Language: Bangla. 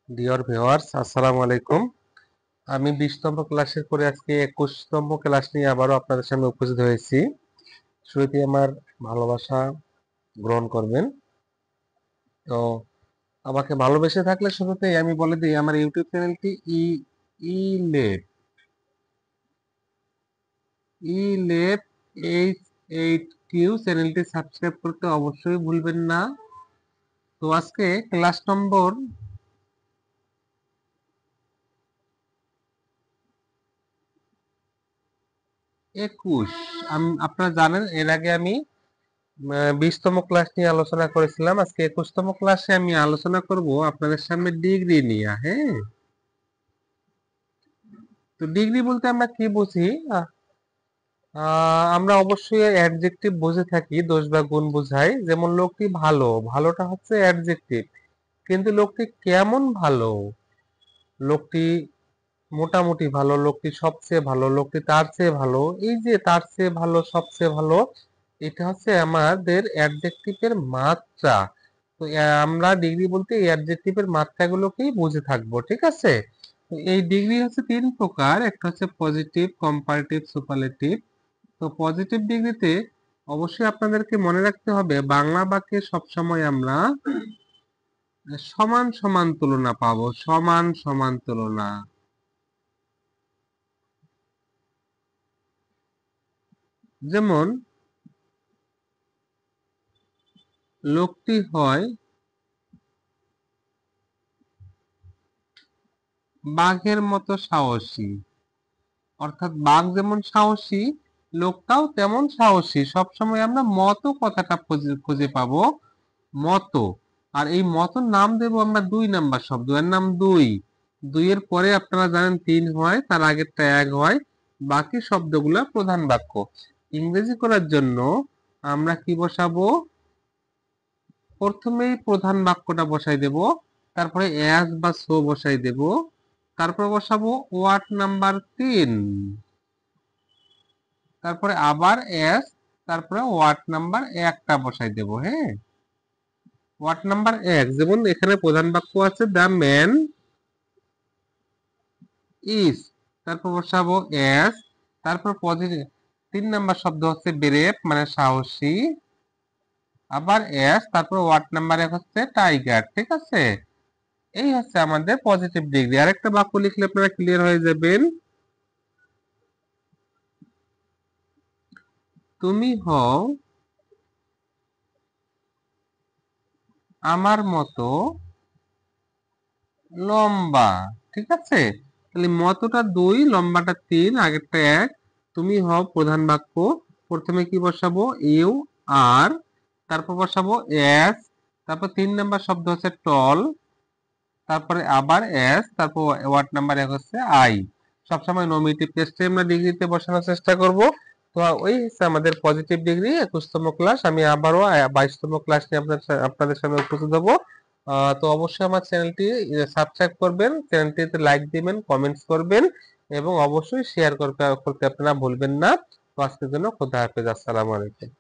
ডিয়ার ভিউয়ার্স, আসসালামু আলাইকুম। আমি 20তম ক্লাসের পরে আজকে 21তম ক্লাস নিয়ে আবারও আপনাদের সামনে উপস্থিত হয়েছি। শুরুতে আমার ভালোবাসা গ্রহণ করবেন। তো আমাকে ভালোবেসে থাকলে শুরুতেই আমি বলে দিই, আমার ইউটিউব চ্যানেলটি ইলেপ ইলেপ H8Q চ্যানেলটি সাবস্ক্রাইব করতে অবশ্যই ভুলবেন না। তো আজকে ক্লাস নম্বর 21। আপনারা জানেন এর আগে আমি 20তম ক্লাস নিয়ে আলোচনা করেছিলাম। আজকে 21তম ক্লাসে আমি আলোচনা করব আপনাদের সামনে ডিগ্রি নিয়ে। হ্যাঁ, তো ডিগ্রি বলতে আমরা কি বুঝি? আমরা অবশ্যই অ্যাডজেক্টিভ বুঝে থাকি, দোষ বা গুণ বোঝাই। যেমন লোকটি ভালো, ভালোটা হচ্ছে অ্যাডজেক্টিভ। কিন্তু লোকটি কেমন ভালো, লোকটি মোটামুটি ভালো, লোকটি সবচেয়ে ভালো, লোকটি তার চেয়ে ভালো, এই যে তার চেয়ে ভালো, সবচেয়ে ভালো, এটা হচ্ছে আমাদের অ্যাডজেক্টিভের মাত্রা। তো আমরা ডিগ্রি বলতে এই অ্যাডজেক্টিভের মাত্রাগুলোকেই বুঝে থাকবো, ঠিক আছে? তো এই ডিগ্রি হচ্ছে তিন প্রকার। একটা হচ্ছে পজিটিভ, কম্পারেটিভ, সুপারলেটিভ। তো পজিটিভ ডিগ্রিতে অবশ্যই আপনাদেরকে মনে রাখতে হবে, বাংলা বাক্যে সবসময় আমরা সমান সমান তুলনা পাবো, সমান সমান তুলনা। যেমন লোকটি হয় বাঘের মতো সাহসী। অর্থাৎ বাঘ যেমন সাহসী, লোকটাও তেমন সাহসী। সবসময় আমরা মতো কথাটা খুঁজে খুঁজে পাবো, মতো। আর এই মতোর নাম দেবো আমরা 2 নাম্বার শব্দ, এর নাম দুই। দুইয়ের পরে আপনারা জানেন 3 হয়, তার আগেরটা 1 হয়। বাকি সবগুলা প্রধান বাক্য। ইংরেজি করার জন্য আমরা কি বসাবো? প্রথমেই প্রধান বাক্যটা বসাই দেব, তারপরে অ্যাজ বা সো বসাই দেব, তারপর বসাবো ওয়ার্ড নাম্বার 3, তারপরে আবার অ্যাজ, তারপরে ওয়ার্ড নাম্বার 1টা বসাই দেব। হ্যাঁ, ওয়ার্ড নাম্বার 1, যেমন এখানে প্রধান বাক্য আছে দ্য ম্যান ইজ, তারপর বসাবো অ্যাজ, তারপর পজিটিভ 3 নাম্বার শব্দ হচ্ছে ব্রেভ মানে সাহসী, আবার অ্যাজ, তারপর ওয়ার্ড নাম্বার 1 হচ্ছে টাইগার, ঠিক আছে? এই হচ্ছে আমাদের পজিটিভ ডিগ্রি। আরেকটা বাক্য লিখলে আপনারা ক্লিয়ার হয়ে যাবেন। তুমি হও আমার মতো লম্বা, ঠিক আছে? তাহলে মতোটা 2, লম্বাটা 3, আগেরটা 1। তুমি হও প্রধান বাক্য। প্রথমে কি বসাবো? ইউ আর, তারপর বসাবো এস, তারপর 3 নাম্বার শব্দ হচ্ছে টল, তারপরে আবার এস, তারপর ওয়ার্ড নাম্বার 1 হচ্ছে আই। সবসময় নমিনেটিভ কেসে আমরা ডিগ্রিতে বসানোর চেষ্টা করব। তো ওই হচ্ছে আমাদের পজিটিভ ডিগ্রি 21তম ক্লাস। আমি আবারও 22তম ক্লাস নিয়ে আপনাদের সামনে উপস্থিত হব। তো অবশ্যই আমার চ্যানেলটি সাবস্ক্রাইব করবেন, চ্যানেলটিতে লাইক দিবেন, কমেন্টস করবেন এবং অবশ্যই শেয়ার করতে করতে আপনারা ভুলবেন না। তো আজকের জন্য খোদা হাফেজ, আসসালামু আলাইকুম।